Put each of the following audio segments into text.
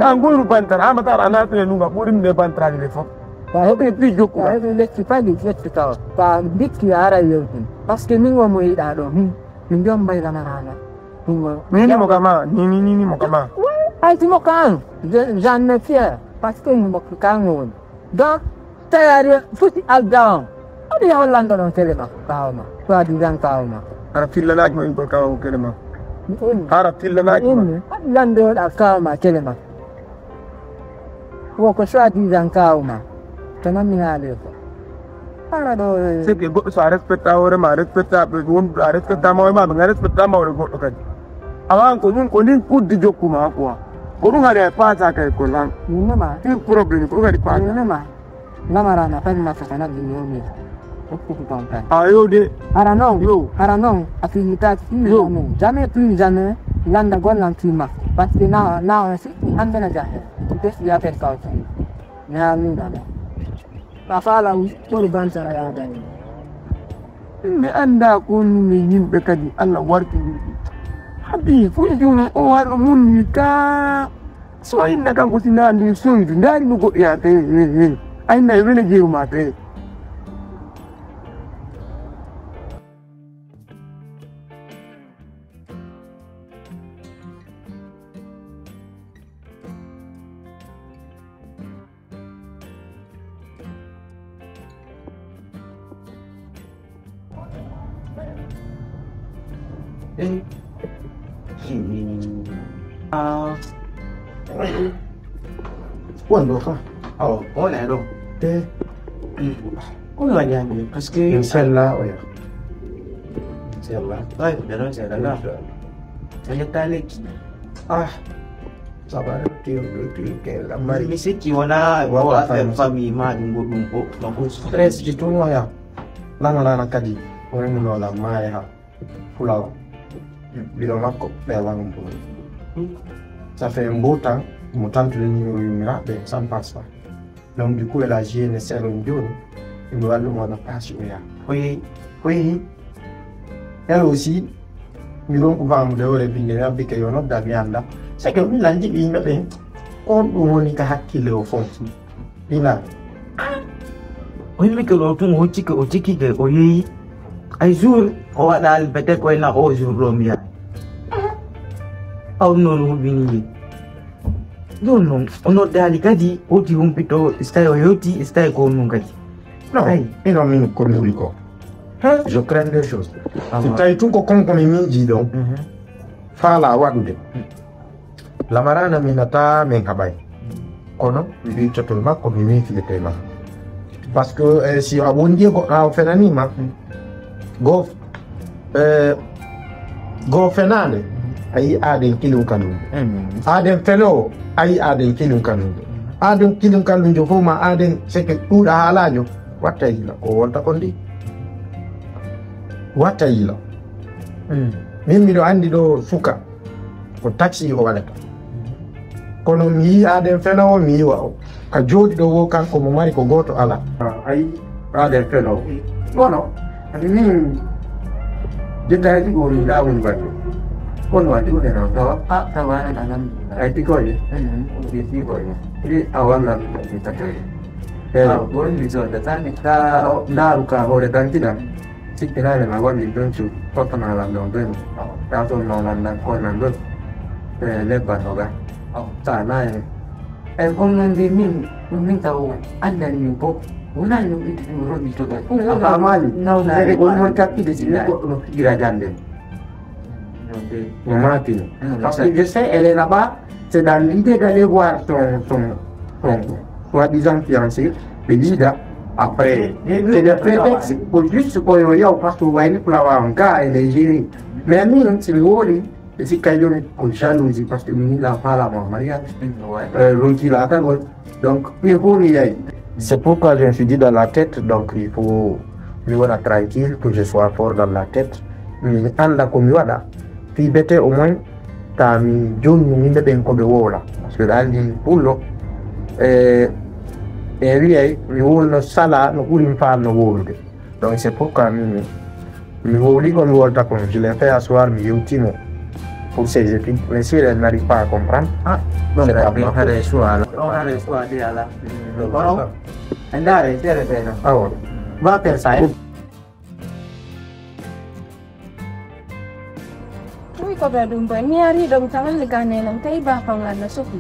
Angulu bantara amatara anatele nunga murim ne bantara ni fo ba hobe pi joko ba hobe le ti pa ni jet ta ba dik ya ara yo parce que ningo mo ida do min jom bay la marana nini mo kama nini mo kama ai ti mo kan j'en ne fier parce que mo kan won donc tayari futi al down odi ya lando non telema kauma pa di dan kauma ara filla laaj mo ko kauma kelema ara filla laaj lando da kauma kelema wo ko swa di dan kauma tanam ni ale ko para do se que go sa respecta ore ma respecta won respecta mo ma ba respecta mo go to kan awan ko nin kuddi jokkuma quoi ko dum hade paasa kay ko lan ni ma un problème ko gadi paasa ni ma lamara na fa na fa na di yomi ko pampa ayo de ara non affinità yo jamais plus jamais landa golan tima parce que na si andana jahe des ya per causa na mi da pa fala ko bansara ya da mi anda ko ni yimbe kadi Allah warti habi fu juma o war mun ni ka so inna kan ko sinandi sundu ndari no go ya te ay na wele jeeru ma te Quando fa? Oh, olha, não. Olha, Parce que. celle-là, ouais. Celle-là. Ouais, bien, celle-là. Saya tarik. Ah, ça va, tu la mari. Mais c'est qui on a, voilà, famille, ma, dumbo, donc Stress di tu ya. Lana kadi. Ore no la mai ha. Pula. Bilo mako pe la ngumpo. Ça fait un beau temps, mon temps de l'univers, ça ne passe pas. Donc du coup, elle a géré les salons de il me va le monde passer. Oui. Elle aussi, nous avons parlé de l'origine avec le nom d'Amianda. C'est que nous l'avons dit, il m'a dit, on doit n'y avoir qu'il est au fond. Il a. Oui, mais que l'autre mot, c'est que oui, un jour, on va aller peut-être qu'on a un jour Romia. Oh non, non, on a d'aller kadi, o ti un pito, stai oyoti, stai con un kadi. Non, il non me connaît quoi. Je crains des choses. Tu as tout comme il dit donc. Fala wadude. La marana minata menkabai. Kono, il est totalement comme il fait le tema. Parce que si on dit qu'on a fait un anima, go fenane. Ay aden kilum kanum aden felo ay aden kilum kanum aden kilum kanum jo foma aden seke tuda halajo watta ila ko wonta kondi watta ila min mi do andi do suka ko taxi o walata kono mi aden felo mi wa ka jodi do wo kanko mo mari ko goto ala ay aden felo bono min jetaji go ni dawun batu con loại chú này đó sao mà anh làm ai tí coi vậy đi tí coi đi awal lah kita coi kalau boleh bisa datang kita dah luka boleh datang tidak sih kita ada mawan di dalam tu kota malam dong tu tahu tu malam dan kau nanti lepas hoga tak naik em nanti min tahu anda ni pop una ni itu urut itu kan apa mal jadi kau nak kaki di sini kau kira jande mati. Parce que je sais, elle est là-bas, c'est dans l'idée d'aller voir ton disant fiancé, le leader, après. C'est le prétexte pour juste pour y aller parce que vous voyez pour avoir un cas, elle est gérée. Mais à nous, c'est le rôle, c'est qu'il y a une jalousie parce que nous n'avons pas la mariage. Donc il attend. Donc, il faut y aller. C'est pourquoi je me suis dit dans la tête, donc il faut vivre tranquille, que je sois fort dans la tête. Mais en la communauté, puis bete au moins ta mi joni mi be ko be wola parce que dal di pullo lui mi wolno sala no uri fa no wolde donc c'est pourquoi mi woli ko mi wolta ko je l'ai fait asseoir mi ultimo pour ces études. Mais si elle n'arrive pas à comprendre, Non, c'est però pas fare su alla. No, fare su di alla. Però andare, dire bene. ah ouais. Va per sai. Ui ko ba dum ba ni ari dong tangan legane lang tay ba pa nga na suki.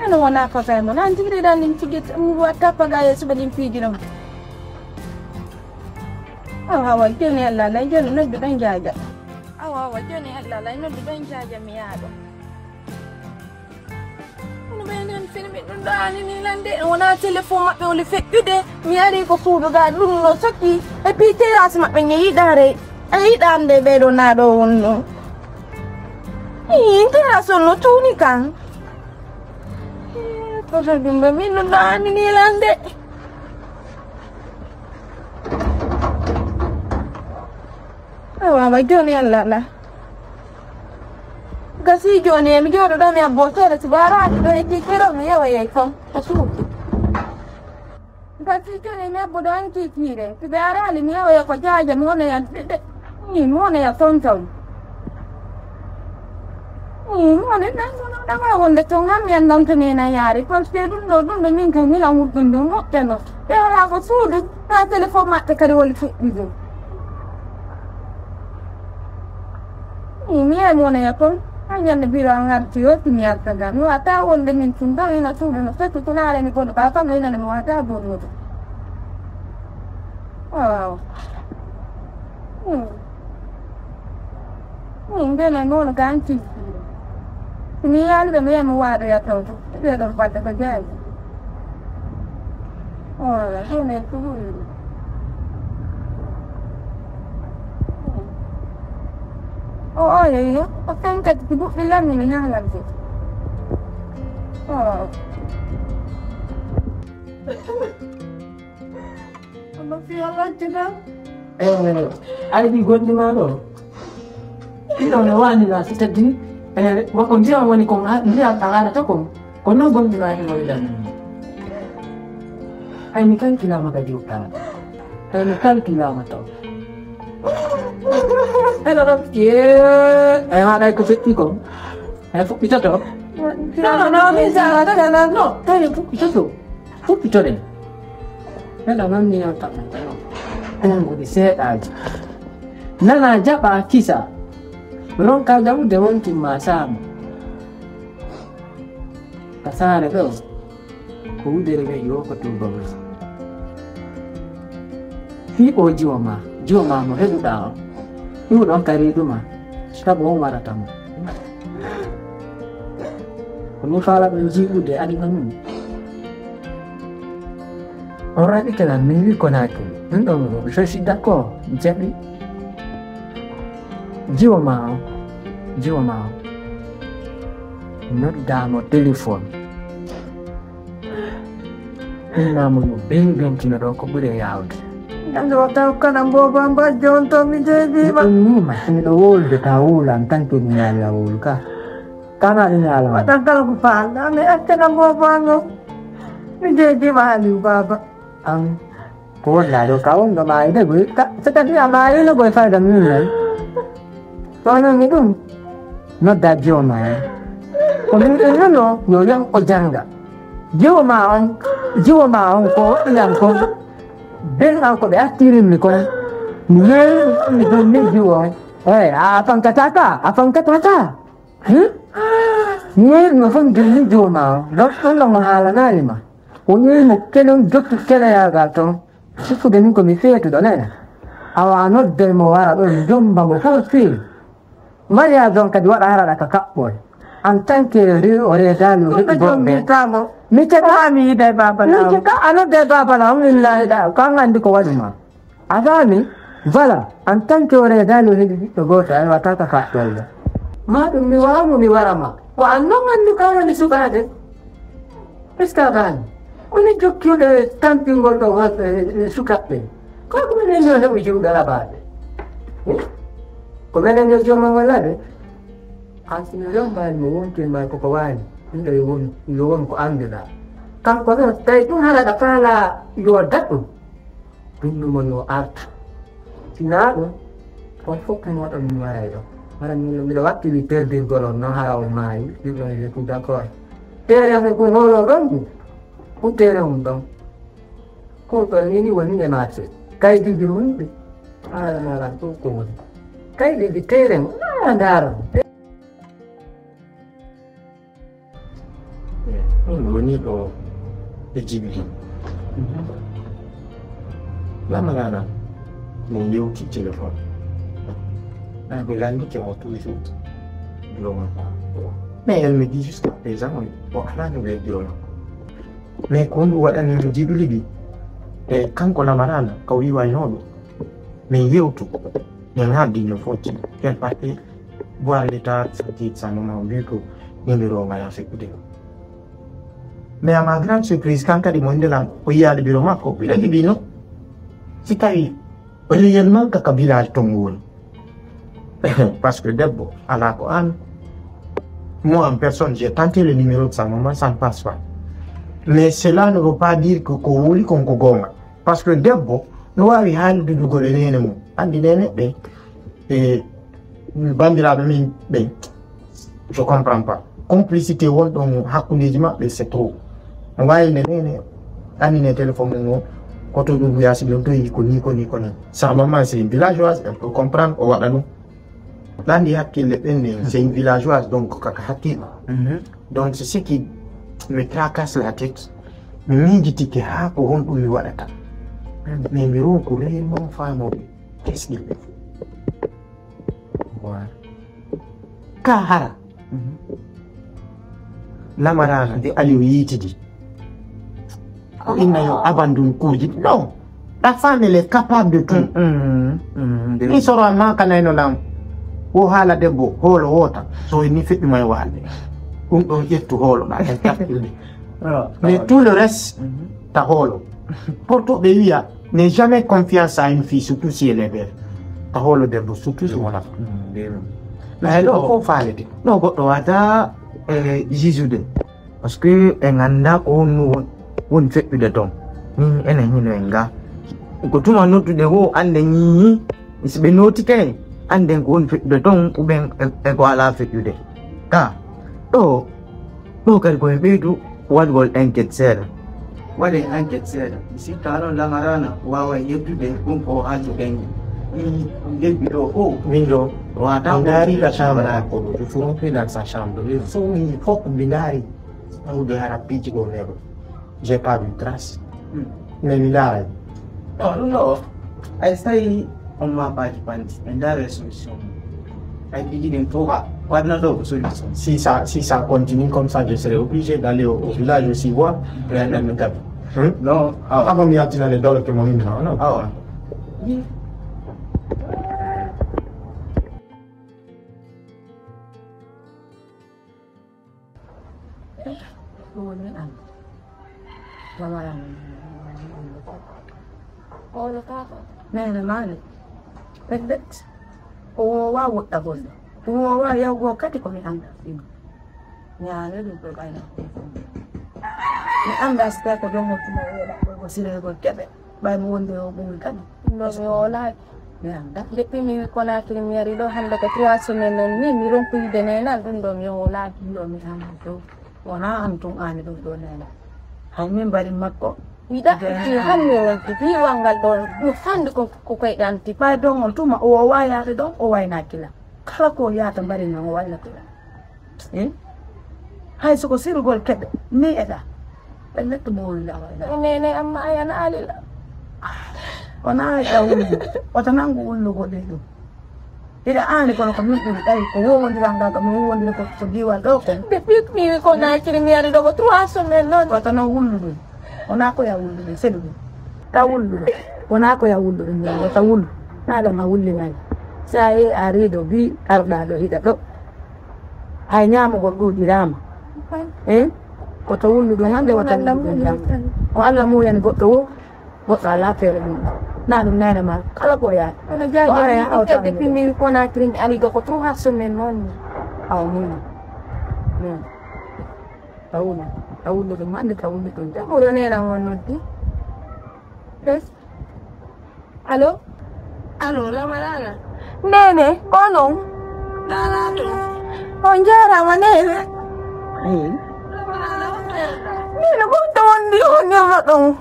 Ano wana ka fa mo nanti dire dan ning tigit wata pa gaya sa bading pigi dong. Awa jene alla la jene no dan jaja. Awa jene alla la no dan jaja mi ado. Ano ba yan film no dani ni lande wana telephone ma be fe yude mi ari ko fudo ga dum no saki e pite ras ma be nyi dare ai dan de be do na do wonno. Inte raso no tuni kan. Cosa di un bambino da anni nilande. Awa joni alla la. Gasi joni mi jodo da mi abbotare sibara do e kiro mi yawa ye kon asuki. Gasi joni mi abbodo anki kire sibara li mi yawa ko jaja mo ne ya ni mo ne ya tonton. Mo ne na ma wonde to ngam yan non tene na yari ko se dun do min kan mi la mudun do mo teno e ala ko sudu na telephone matte kadi wol fu bizo mi ay mo na yakon ayan ne bira ngar tiyo mi ata ga no ata wonde min tunda ina sudu no se tutuna ni ko ka ka ina ne mo ata bo no wow ngene no na ganti ni albe me mo wado ya to be do fatta ko jay oh ne tu oh ya akan ka tibu film ni na lagi oh apa fiala juga Ai di gondi malo. Ino na wani na sita din. Wako njia wani kong njia tangana to kong. Kono gondi na hino ilan. Ai ni kan kilama ka juta. Ai ni kan kilama to. Ai lo kia. Ai ha dai ko fiti kong. Ai fu pita to. No, bisa ada no. Ai fu pita to. Fu pita de. Ai lo nam ni na ta. Ngo di set aja. Nana japa kisa. Belum kau jauh dewan timasam. Kasar itu. Kau dari yo ketumbang. Hi jiwa ma mo hedu dah. Ibu dong kari itu mah. Kita bohong marah tamu. Kamu salah menjiu deh adik kamu. Orang ini kena milih konaku. Entong bisa sidak ko. Jadi jiwa mau. Not damo telepon. Ina mo bengeng kinaro ko bude yaud. Ando tahu kan ambo bamba jonto mi jadi Ini mah ini dawul de taulan kan punya laul ka. Kana ini alam. Matangkal ko pa na may akan ambo bango. Mi jadi mahali baba. Ang ko na do kaon ga mai de bu ka. Sekan dia mai lo boy fa da mi lai. Soalnya itu not that jiwa mai. Kalau itu no yang ojanga. Jiwa mau ko yang ko ben aku dah tirim ni ko. Ni jiwa. Apa kata? Ni ngafang ni jiwa mau. Doktor lo mahala ni mah. Oni mungkin doktor kena ya gato. Siapa dia ni ko mi fe tu dona. Awanot demo ara do jomba mo ko fi. Mari azon kedua arah nak kapol. Antan kiri ore dalu bombe. Mita kami dai baba na. Mita anu dai baba na alhamdulillah da kangan di ko wajma. Azami vala antan kiri dalu to go ta wata ka kapol. Ma dum mi warama. Wa anongan ni kana ni suka de. Estaban. Uni jokyo de tamping gol to suka pe. Ko ko ne no no juga la ba. Kumena nyo joma wala de. Ang sinulong ba mo kin ba ko kawan. Hindi yung ko andila. Kang ko na tay tu hala da pala yo datu. Pindu mo no art. Sinago Poi fucking what on you are. Para mi lo waktu di terdir golong no harau mai, di bawah itu dah kau. Terang aku ngolo kan? Ku terang dong. Kau ini wani yang macet. Kayak di rumah ni. Ala tu kau. Kayak di terang, ada. Ini lo EGB. Lama mon lieu qui téléphone. Belandi qui ont tous les autres. Mais elle me dit jusqu'à présent, bon, là, nous les deux. Mais quand on voit un individu, et quand on a marana, quand on voit un homme, mais il y a tout. Il y a des fois, quelle partie, voir l'état, ça nous vu que nous ne l'avons pas écouté. Mais à ma grande surprise, quand il m'a dit là, il y a des bureaux, il a dit non. C'est qu'à lui, réellement, quand il village tombe. Parce que d'abord, à la Coran, moi en personne, j'ai tenté le numéro de sa maman, ça ne passe pas. Mais cela ne veut pas dire que Kouli comme Kogoma. Parce que d'abord, nous avons de Goléné, et Bandira, je ne comprends pas. Complicité, on a c'est trop. On va y aller, un téléphone, quand on ouvre la cible, il connaît. Sa maman, c'est une villageoise, elle peut comprendre, on va nous. Là, c'est une villageoise, donc donc c'est ce qui me tracasse la tête. Mais je dis que pour on peut voir ça. Mais mon femme, qu'est-ce qu'il fait? Kahara. La marana de Aliouiti. Il n'a abandonné le non. La femme, elle est capable de tout. Il sera un manque à l'homme. Oh, hala debo, holo water. So, il n'y fait my one. On get to holo. Mais tout le reste, ta holo. Pour tout le monde, n'aie jamais confiance à une fille, surtout si elle est belle. Ta holo debo, surtout si on a. Mais alors, faut faire le non, Jésus. Parce que, on fait de temps. Quand tu m'as noté de haut, and then it's been noted. And then go the tongue uben equala figure. Ka. Oh, look at going to what will Anket said. What the Anket said. See, Taron Lamarana, while you do the room for us again. Window, what I'm very la chamber, to full that's a chamber. So many folk binary. Oh, they are a pitch go level. J'ai pas vu trace. Mais il a. Oh no, I say. On m'a pas dit, et la résolution. Elle dit qu'il faut pas de solution. Si ça continue comme ça, je serai obligé d'aller au village aussi voir et aller me taper. Non, avant de y aller dans le que mon nom, non. Ah ouais. Oh, look at that. Pendek, wa wota gono. Wa ya go kati ko mi anda simu. Ya le do ko kaina. Ni anda sta ko dongo tuma wala ko sire ko kebe. Ba mo wonde o bu kan. No me ola. Ya da depuis mi ko na kiri mi ari do hande ko 3 semaines ni ron ko de nena dum do mi ola do mi anda do. Wana antung ani do nena. Hamin bari makko. Tidak dihamil di wangal don mufand ko kay dan ti pa dong tuma o waya re don o way na kila kala ko ya tambari na o wala kila hay so ko siru gol kebe ni eda ben to mo la ne amma aya na alila ona ya wulu watanangu wulu go de do ida ani ko ko mi dai ko wo wonde ranga ko mo wonde ko diwa do ko pe mi ko na kiri mi ari do ko truaso men non watanangu wulu ona ko ya wulu selu ta wulu ona ko ya wulu ni ta wulu na da ma wulu ngai sai ari do bi arda do hita do ai nyama go go dirama ko ta wulu do hande wata o alla mo yan go to go ala fere ni na dum na ma kala ko ya ona ja ya au ta de mi ko na trin ali go ko to haso men non au ni tahu lu mana tahu lu tu dah orang ni orang nanti yes halo lama lama Nene, kono. Onjara ma nene. Nene ko tondi onyo ma dong.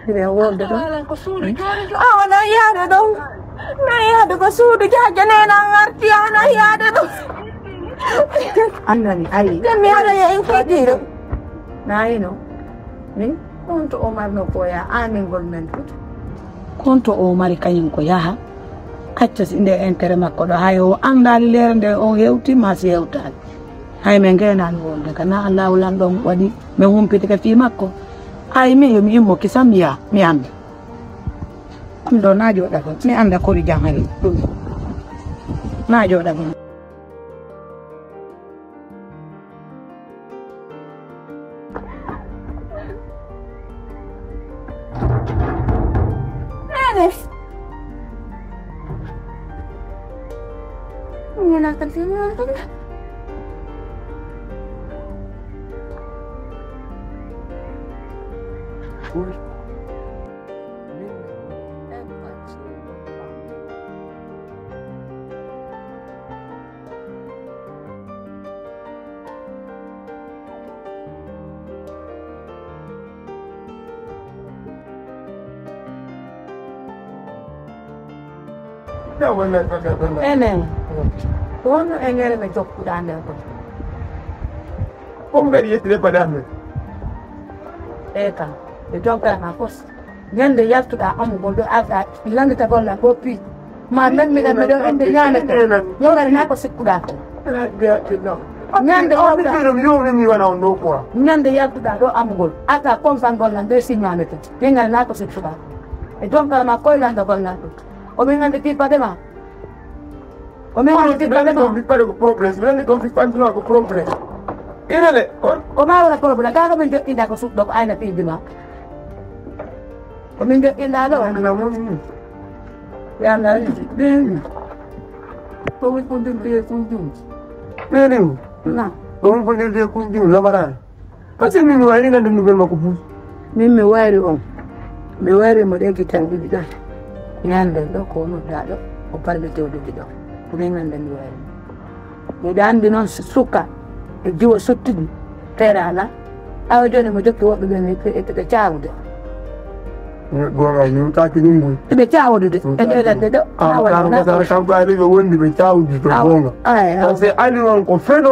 Dire wonde do. Ah na yade dong. Na yade ko sudu jaja nena ngarti ana yade dong. Andani ai. Kan mi ada yang kiri. Na ino. Ni konto Omar no ko ya anin government. Konto Omar kanyin ko yaha. Acca inde entere makko do hayo andali lere nde o hewti ma si hewtali. Hay men ngenan wonde kana Allah ulan don wadi me humpiti ka fi makko. Ay mi yo mi immo kisam ya mi anda. Am do na joda ko mi anda ko ri jangale. Na joda ko. Menyenangkan sini nanti. Eneng. Kono engere me jokku dande ko. Kok nggak dia tidak padahal? Eka. De jokka na kos. Nyande yaftu da amu gondo asa. Ilanga ta golla ko pi. Ma men mi da me do ende nyane ko. Yora na ko sikku da ko. Dia tidak. Nyande Oh, yaftu dia da. tidak minum ni wana ondo ko. Nyande yaftu da do amu gol. Ata kon fan golla de sinyane to. Yenga na ko sikku da. E jokka ma ko ilanga golla to. O me ngande ti padema. O me ngande ti padema. Conflito com problemas, grande conflito com problemas. Ina le, O ma wala problema ka men jokki da ko suk do ay na ti bima. O men jokki da do. na mo. Ya na Bem. Como poder ver com Deus? Bem. na. Como poder ver com Deus, lá para. Kasi mimi wali na ndugu bema kufu. Mimi wari on. Mi wari mo de kitangi bida. Nyande do ko no da do. O parle te o do bida. Ko ngande mi wari. Mi dandi non suka. E jiwo sottudi. Terala. Aw joni mo jokki wobbe ben e te caawde. Gora ni ta ki ningu. Be caawde de. E de do. Ah, claro, mas ela tá vai ver onde be tau de bonga. Ai. Kasi ali non ko fedo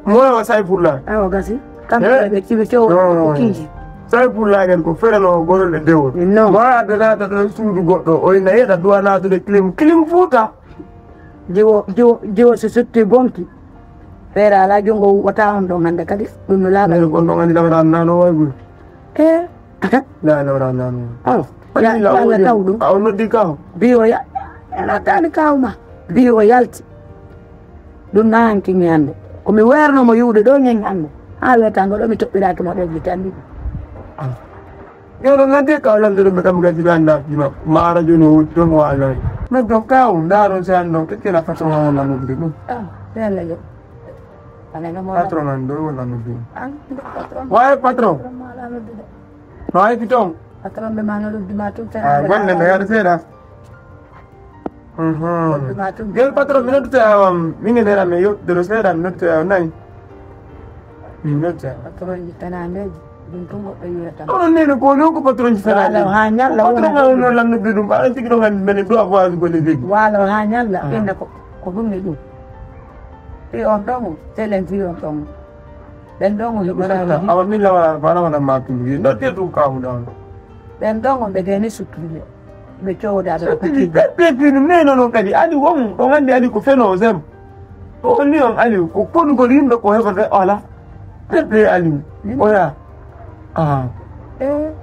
mo wa sai pula. Aw gasi. Kam be ci be ciow ko kinji. Sai pula gen ko fedo no goro le dewo. No. Ma da na ta suudu goddo o ina yeda duwa na to de klim futa. Jiwo so sotti bonki. Pera la jongo wata on do hande kadi dum la Na ko no ngani da na no way gu. eh aka La na. oh ya la tawdu Au no di ka. biwo ya la tani kawma biwo yalti dum nanki nyande ko mi werno mo yude do nyande ha wetango do mi tobbira to mo de tandi Yo no ngade ka lan do me kam gaji banda jima mara jono to mo ala. Me do ka un daro san no ke la fato no na no di. ah bella yo ana no mo Patron ando na no di. patron Why patron? Why pitong? patron be manalo di matu Ah, guarda, me ya sera. matu Gel patron minuto mine dera me yo de los era minuto nai. Minuto. patron di tanane dum tungo e yeta Oh ne ko no ko patron sera. wala hanya la Patron no lan no dum ba ti ko ngan bene do avo go le dig. wala hanya la enda ko dum ne dum e on dong telen fi on dong den dong yo bara Awa mi la para na ma tu. No te du ka u da. den dong be geni sutri be choda do ko ti Pepe ne no kadi ali won ko ngande ali ko feno zem. O ni on ali ko ko ko lindo ko he ko ala. Pepe ali. Oya. Ah.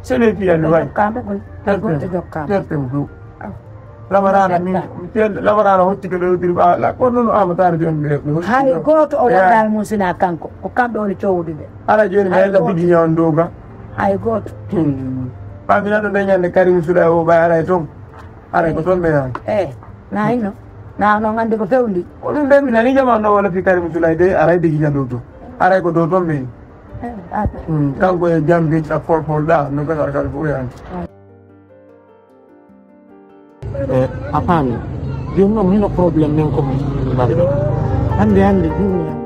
Se le pia no vai. ka ko te jokka Pepe u. Lavarana mi lavarana hotti ko do dir ba la ko no amata jon be. hay goto o dal musina kanko ko kambe on chowde de Ala joni me la bigi nyon doga. hay goto Pa bina do nyande karim sura o ba ara ton. Ara ko ton be ya. na ino na no ngande ko fewndi O dum be mi nani jama no wala fi karim sura de ara digi nyando to. Ara ko do ton be. Kanko e jambi ta for da no ka ka ko ya. a faami joni noon mino probléme men ko mari hande duniya